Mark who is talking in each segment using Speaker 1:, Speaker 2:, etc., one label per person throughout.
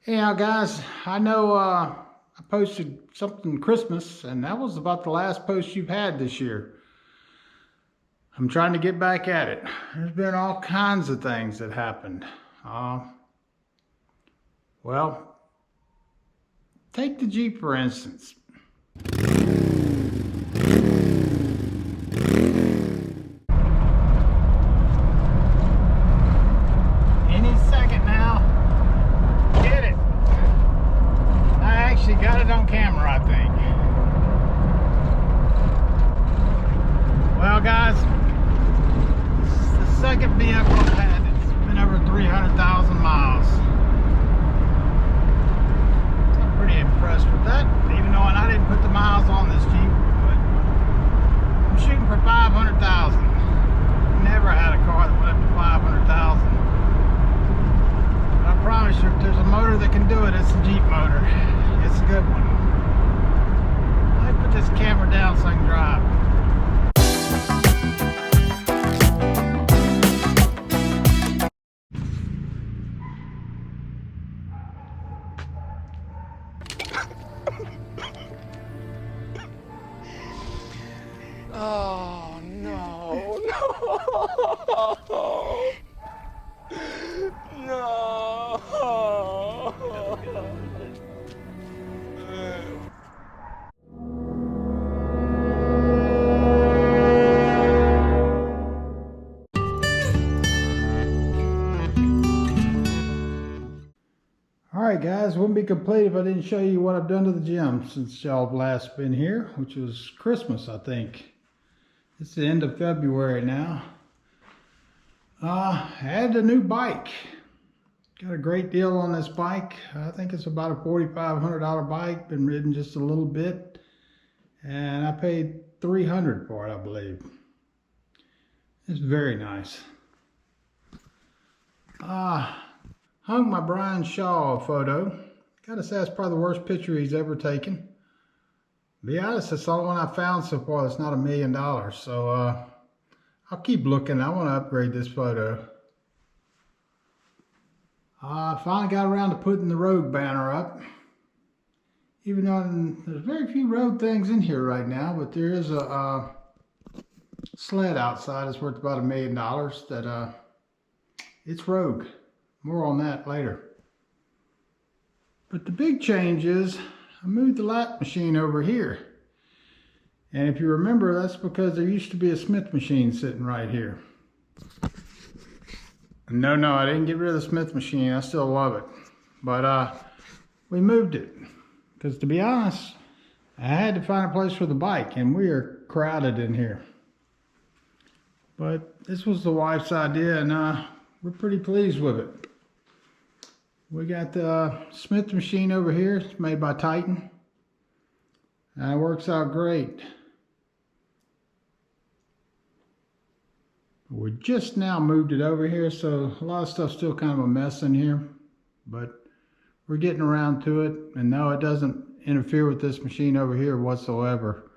Speaker 1: Yeah, guys, I know I posted something Christmas, and that was about the last post you've had this year. I'm trying to get back at it. There's been all kinds of things that happened. Well, take the Jeep for instance. Any second now. Get it. I actually got it on camera, I think. Well, guys, this is the second vehicle I've had that's been over 300,000 miles. So I'm pretty impressed with that, even though I didn't put the miles on this Jeep, but I'm shooting for 500,000. Never had a car that went up to 500,000. I promise you, if there's a motor that can do it, it's the Jeep motor. It's a good one. Let me put this camera down so I can drive.
Speaker 2: Oh no, no, no.
Speaker 1: Alright guys, wouldn't be complete if I didn't show you what I've done to the gym since y'all have last been here, which was Christmas, I think. It's the end of February now. I added a new bike. Got a great deal on this bike. I think it's about a $4,500 bike. Been ridden just a little bit. And I paid $300 for it, I believe. It's very nice. Hung my Brian Shaw photo. Gotta say that's probably the worst picture he's ever taken. To be honest, it's the only one I found so far that's not $1 million. So I'll keep looking. I want to upgrade this photo. I finally got around to putting the Rogue banner up. Even though there's very few Rogue things in here right now, but there is a sled outside. It's worth about $1 million. That it's Rogue. More on that later. But the big change is I moved the lap machine over here. And if you remember, that's because there used to be a Smith machine sitting right here. No, I didn't get rid of the Smith machine. I still love it. But we moved it. Because to be honest, I had to find a place for the bike, and we are crowded in here. But this was the wife's idea, and we're pretty pleased with it. We got the Smith machine over here. It's made by Titan. And it works out great. We just now moved it over here, so a lot of stuff's still kind of a mess in here. But we're getting around to it. And no, it doesn't interfere with this machine over here whatsoever.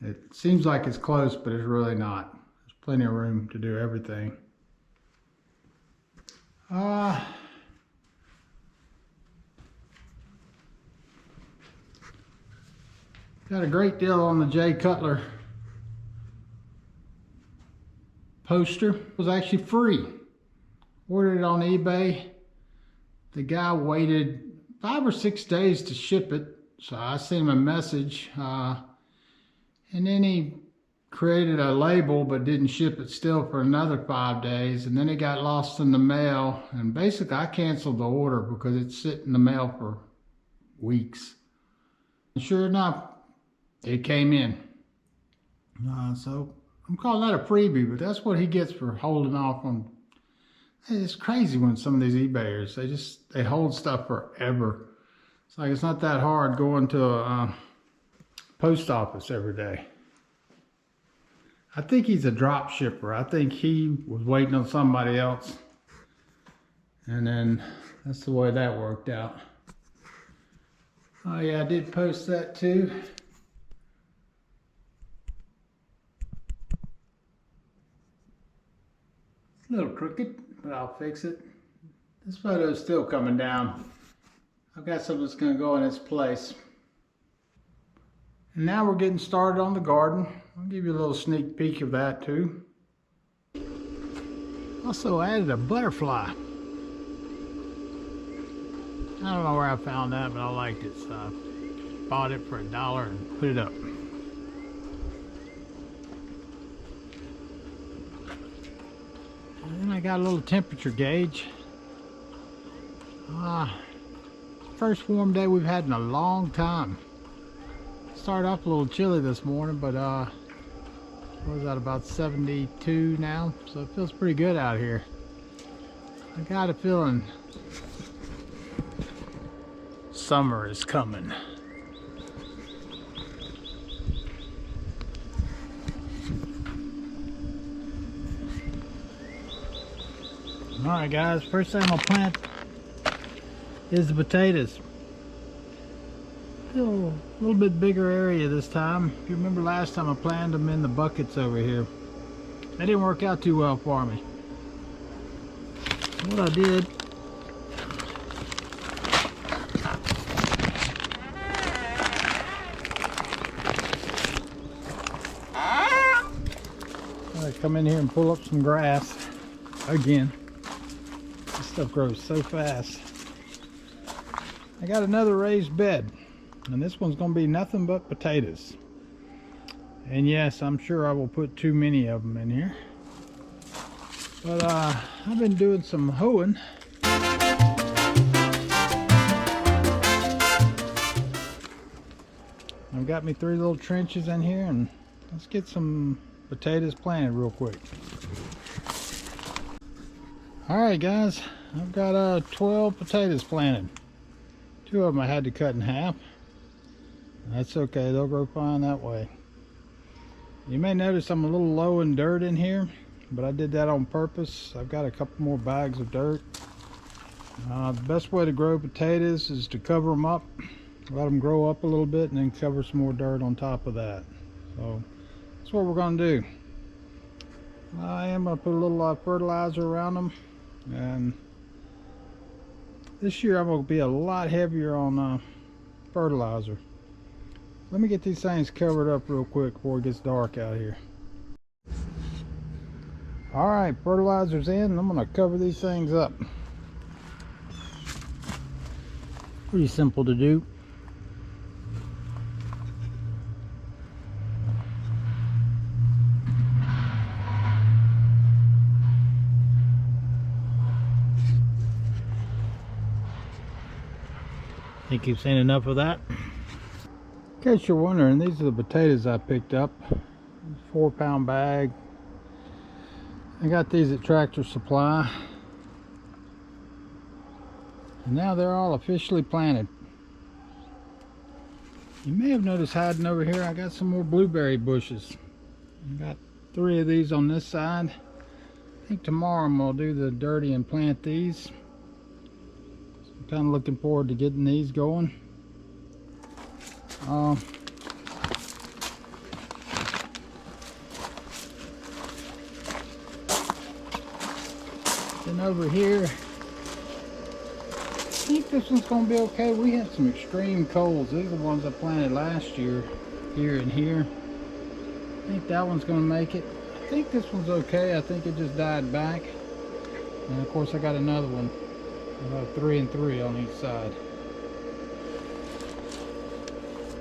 Speaker 1: It seems like it's close, but it's really not. There's plenty of room to do everything. Got a great deal on the Jay Cutler poster. It was actually free. Ordered it on eBay. The guy waited 5 or 6 days to ship it. So I sent him a message. And then he created a label but didn't ship it still for another 5 days. And then it got lost in the mail. And basically I canceled the order because it's sitting in the mail for weeks. And sure enough, it came in. So I'm calling that a freebie, but that's what he gets for holding off on. It's crazy when some of these eBayers, they hold stuff forever. It's like it's not that hard going to a post office every day. I think he's a drop shipper. I think he was waiting on somebody else. And then that's the way that worked out. Oh yeah, I did post that too. A little crooked, but I'll fix it. This photo is still coming down. I've got something that's going to go in its place. And now we're getting started on the garden. I'll give you a little sneak peek of that too. Also added a butterfly. I don't know where I found that, but I liked it, so I bought it for $1 and put it up. And then I got a little temperature gauge. First warm day we've had in a long time. Started off a little chilly this morning, but what was that, about 72 now? So it feels pretty good out here. I got a feeling summer is coming. Alright guys, first thing I'm gonna plant is the potatoes. A little bit bigger area this time. If you remember last time I planted them in the buckets over here. That didn't work out too well for me. What I did, I come in here and pull up some grass again. This stuff grows so fast. I got another raised bed, and this one's going to be nothing but potatoes. And yes, I'm sure I will put too many of them in here. But I've been doing some hoeing. I've got me 3 little trenches in here, and let's get some potatoes planted real quick. Alright guys, I've got 12 potatoes planted. 2 of them I had to cut in half. That's okay, they'll grow fine that way. You may notice I'm a little low in dirt in here, but I did that on purpose. I've got a couple more bags of dirt. The best way to grow potatoes is to cover them up, let them grow up a little bit, and then cover some more dirt on top of that. So that's what we're going to do. I am going to put a little fertilizer around them, and this year I'm going to be a lot heavier on fertilizer. Let me get these things covered up real quick before it gets dark out here. Alright, fertilizer's in, and I'm going to cover these things up. Pretty simple to do. Think you've seen enough of that? In case you're wondering, these are the potatoes I picked up. 4-pound bag. I got these at Tractor Supply. And now they're all officially planted. You may have noticed hiding over here, I got some more blueberry bushes. I got 3 of these on this side. I think tomorrow I'm going to do the dirty and plant these. So I'm kind of looking forward to getting these going. Then over here, I think this one's going to be okay. We had some extreme colds. These are the ones I planted last year, here and here. I think that one's going to make it. I think this one's okay. I think it just died back. And of course I got another one. I have 3 and 3 on each side.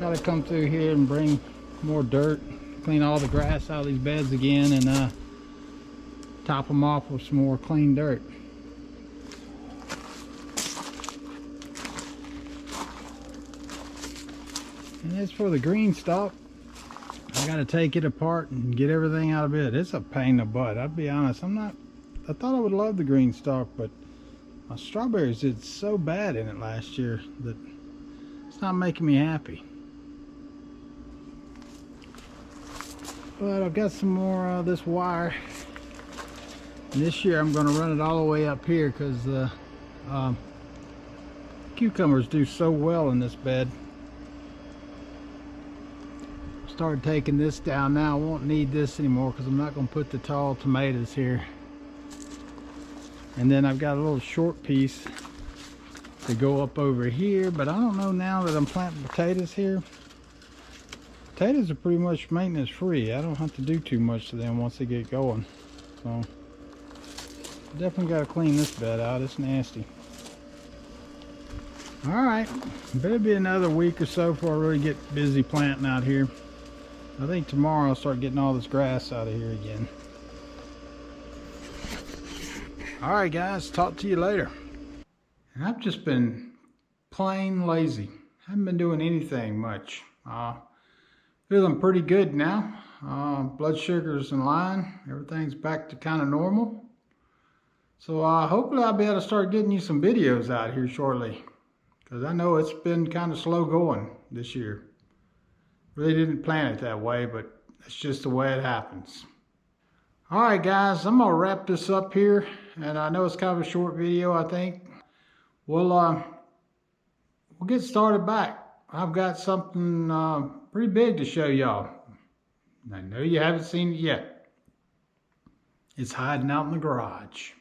Speaker 1: Got to come through here and bring more dirt, clean all the grass out of these beds again, and top them off with some more clean dirt. And as for the green stalk, I got to take it apart and get everything out of it. It's a pain in the butt. I'll be honest. I thought I would love the green stalk, but my strawberries did so bad in it last year that it's not making me happy. But I've got some more of this wire. And this year I'm going to run it all the way up here because the cucumbers do so well in this bed. Started taking this down now. I won't need this anymore because I'm not going to put the tall tomatoes here. And then I've got a little short piece to go up over here, but I don't know now that I'm planting potatoes here. Potatoes are pretty much maintenance free. I don't have to do too much to them once they get going. So definitely got to clean this bed out. It's nasty. All right, better be another week or so before I really get busy planting out here. I think tomorrow I'll start getting all this grass out of here again. All right, guys, talk to you later. And I've just been plain lazy. Haven't been doing anything much. Feeling pretty good now. Blood sugar's in line. Everything's back to kind of normal. So hopefully I'll be able to start getting you some videos out here shortly. Because I know it's been kind of slow going this year. Really didn't plan it that way, but it's just the way it happens. All right, guys, I'm going to wrap this up here. And I know it's kind of a short video, I think. We'll get started back. I've got something pretty big to show y'all. I know you haven't seen it yet. It's hiding out in the garage.